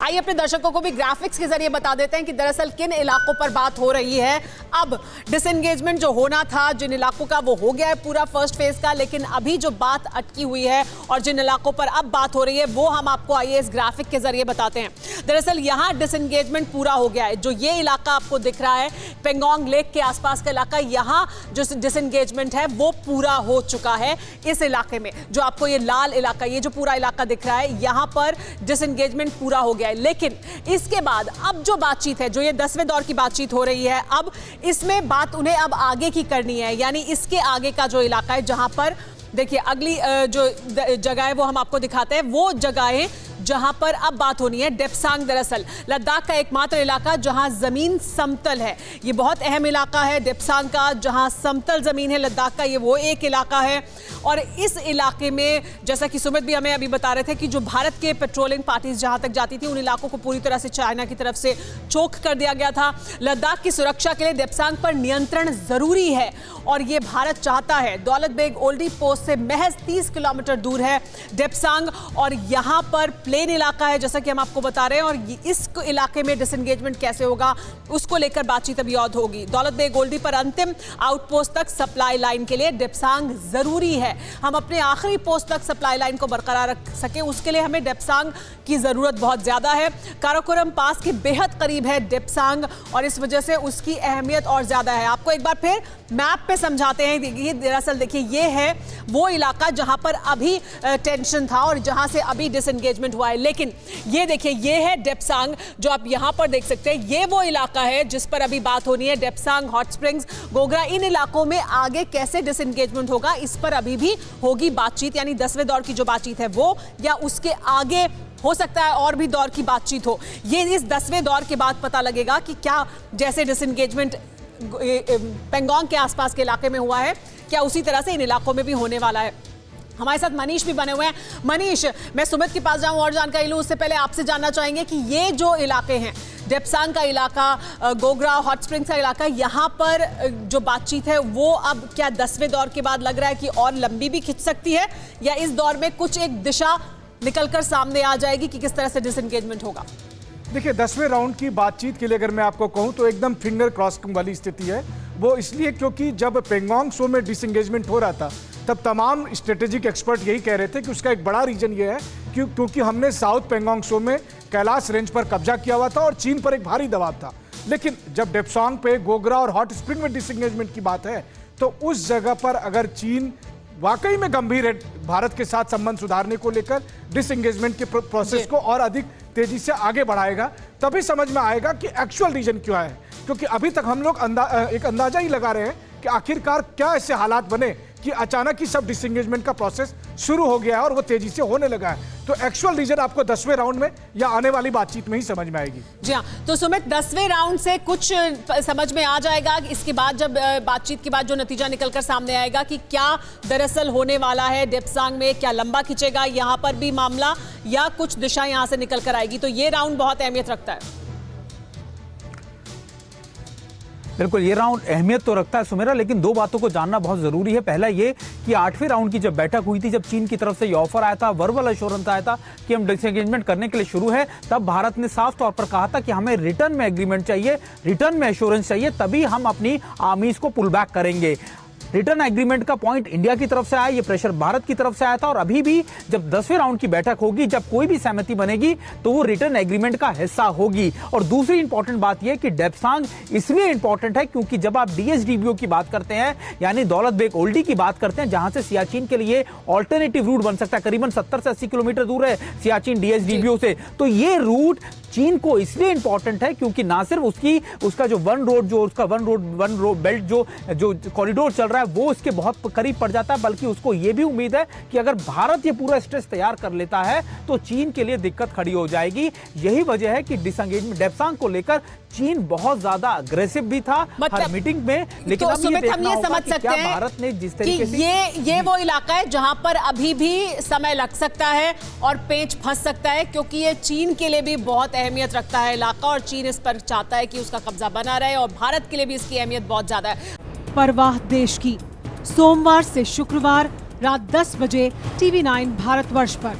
आइए अपने दर्शकों को भी ग्राफिक्स के जरिए बता देते हैं कि दरअसल किन इलाकों पर बात हो रही है। अब डिसएंगेजमेंट जो होना था जिन इलाकों का, वो हो गया है पूरा फर्स्ट फेज का, लेकिन अभी जो बात अटकी हुई है और जिन इलाकों पर अब बात हो रही है वो हम आपको आइए इस ग्राफिक के जरिए बताते हैं। दरअसल यहाँ डिसएंगेजमेंट पूरा हो गया है। जो ये इलाका आपको दिख रहा है पेंगोंग लेक के आसपास का इलाका, यहाँ जो डिसएंगेजमेंट है वो पूरा हो चुका है। इस इलाके में जो आपको ये लाल इलाका, ये जो पूरा इलाका दिख रहा है, यहाँ पर डिसएंगेजमेंट पूरा हो गया है। लेकिन इसके बाद अब जो बातचीत है, जो ये 10वें दौर की बातचीत हो रही है, अब इसमें बात उन्हें अब आगे की करनी है, यानी इसके आगे का जो इलाका है जहां पर देखिए अगली जो जगह है वो हम आपको दिखाते हैं। वो जगहें जहां पर अब बात होनी है डेप्सांग, दरअसल लद्दाख का एकमात्र इलाका जहां जमीन समतल है। ये बहुत अहम इलाका है डेप्सांग का, जहां समतल जमीन है लद्दाख का, ये वो एक इलाका है। और इस इलाके में जैसा कि सुमित भी हमें अभी बता रहे थे कि जो भारत के पेट्रोलिंग पार्टीज जहां तक जाती थी उन इलाकों को पूरी तरह से चाइना की तरफ से चोक कर दिया गया था। लद्दाख की सुरक्षा के लिए डेप्सांग पर नियंत्रण जरूरी है और ये भारत चाहता है। दौलत बेग ओल्डी पोस्ट से महज 30 किलोमीटर दूर है डेप्सांग और यहां पर प्लेन इलाका है जैसा कि हम आपको बता रहे हैं। और इस इलाके में डिसएंगेजमेंट कैसे होगा उसको लेकर बातचीत अभी और होगी। दौलत बेग ओल्डी पर अंतिम आउटपोस्ट तक सप्लाई लाइन के लिए डेप्सांग जरूरी है। हम अपने आखिरी पोस्ट तक सप्लाई लाइन को बरकरार रख सके उसके लिए हमें डेप्सांग की जरूरत बहुत ज्यादा है। काराकोरम पास के बेहद करीब है डेप्सांग और इस वजह से उसकी अहमियत और ज्यादा है। आपको एक बार फिर मैप पे समझाते हैं। ये दरअसल देखिए ये है वो इलाका जहां पर अभी टेंशन था और जहां से अभी डिसएंगेजमेंट हुआ है। लेकिन ये देखिए ये है डेप्सांग जो आप यहां पर देख सकते हैं। ये वो इलाका है जिस पर अभी बात होनी है। डेप्सांग, हॉट स्प्रिंग्स, गोगरा, इन इलाकों में आगे कैसे डिसएंगेजमेंट होगा इस पर अभी भी होगी बातचीत, यानी 10वें दौर की जो बातचीत है वो या उसके आगे हो सकता है और भी दौर की बातचीत हो। ये इस 10वें दौर के बाद पता लगेगा कि क्या जैसे डिसएंगेजमेंट पेंगोंग के आसपास के इलाके में हुआ है क्या उसी तरह से इन इलाकों में भी होने वाला है। हमारे साथ मनीष भी बने हुए हैं। मनीष, मैं सुमित के पास जाऊं और जानकारी लूं उससे पहले आपसे जानना चाहेंगे कि ये जो इलाके हैं डेप्सांग का इलाका, गोगरा, हॉट स्प्रिंग्स का इलाका, यहाँ पर जो बातचीत है वो अब क्या 10वें दौर के बाद लग रहा है कि और लंबी भी खिंच सकती है या इस दौर में कुछ एक दिशा निकलकर सामने आ जाएगी कि किस तरह से डिसएंगेजमेंट होगा? देखिए 10वें राउंड की बातचीत के लिए अगर मैं आपको कहूं तो एकदम फिंगर क्रॉस वाली स्थिति है। वो इसलिए क्योंकि जब पेंगोंग सो में डिसएंगेजमेंट हो रहा था तब तमाम स्ट्रेटेजिक एक्सपर्ट यही कह रहे थे कि उसका एक बड़ा रीजन ये है क्योंकि हमने साउथ पेंगोंग सो में कैलाश रेंज पर कब्जा किया हुआ था और चीन पर एक भारी दबाव था। लेकिन जब डेप्सांग पे, गोगरा और हॉट स्प्रिंग में डिसएंगेजमेंट की बात है तो उस जगह पर अगर चीन वाकई में गंभीर है भारत के साथ संबंध सुधारने को लेकर, डिसएंगेजमेंट के प्रोसेस को और अधिक तेजी से आगे बढ़ाएगा, तभी समझ में आएगा कि एक्चुअल रीजन क्या है। क्योंकि अभी तक हम लोग एक अंदाजा ही लगा रहे हैं कि आखिरकार क्या ऐसे हालात बने कि अचानक ही सब डिसएंगेजमेंट का प्रोसेस शुरू हो गया है और वो तेजी से होने लगा है। तो एक्चुअल रीजन आपको 10वें राउंड में या आने वाली बातचीत में ही समझ में आएगी। जी हाँ, तो सुमित 10वें राउंड से कुछ समझ में आ जाएगा इसके बाद जब बातचीत के बाद जो नतीजा निकलकर सामने आएगा कि क्या दरअसल होने वाला है डेप्सांग में, क्या लंबा खिंचेगा यहाँ पर भी मामला या कुछ दिशा यहाँ से निकल कर आएगी। तो ये राउंड बहुत अहमियत रखता है। बिल्कुल ये राउंड अहमियत तो रखता है सुमेरा, लेकिन दो बातों को जानना बहुत जरूरी है। पहला ये कि 8वें राउंड की जब बैठक हुई थी, जब चीन की तरफ से ये ऑफर आया था, वर्बल एश्योरेंस आया था कि हम डिसएंगेजमेंट करने के लिए शुरू है, तब भारत ने साफ तौर पर कहा था कि हमें रिटर्न में एग्रीमेंट चाहिए, रिटर्न में एश्योरेंस चाहिए, तभी हम अपनी आर्मीज को पुल बैक करेंगे। रिटर्न एग्रीमेंट का पॉइंट इंडिया की तरफ से आया, ये प्रेशर भारत की तरफ से आया था और अभी भी जब 10वें राउंड की बैठक होगी, जब कोई भी सहमति बनेगी तो वो रिटर्न एग्रीमेंट का हिस्सा होगी। और दूसरी इंपॉर्टेंट बात यह कि डेप्सांग इसलिए इंपॉर्टेंट है क्योंकि जब आप डीएसडीबीओ की बात करते हैं, यानी दौलत बेग ओल्डी की बात करते हैं, जहां से सियाचिन के लिए ऑल्टरनेटिव रूट बन सकता है, करीबन 70 से 80 किलोमीटर दूर है सियाचिन डीएसडीबीओ से, तो ये रूट चीन को इसलिए इंपॉर्टेंट है क्योंकि ना सिर्फ उसका जो वन रोड बेल्ट जो कॉरिडोर चल रहा है वो उसके बहुत करीब पड़ जाता है, बल्कि उसको यह भी उम्मीद है कि अगर भारत ये पूरा स्ट्रेस तैयार कर लेता है तो चीन के लिए दिक्कत खड़ी हो जाएगी। यही वजह है कि डिसएंगेजमेंट डेप्सांग को लेकर चीन बहुत ज्यादा अग्रेसिव भी था हर मीटिंग में। लेकिन तो अब ये देखना समझ होगा कि सकते क्या हैं भारत ने जिस तरीके से ये वो इलाका है जहां पर अभी भी समय लग सकता है और पेच फंस सकता है, क्योंकि ये चीन के लिए भी बहुत अहमियत रखता है इलाका और चीन इस पर चाहता है कि उसका कब्जा बना रहे और भारत के लिए भी इसकी अहमियत बहुत ज्यादा है। परवाह देश की, सोमवार से शुक्रवार रात 10 बजे TV9 भारतवर्ष पर।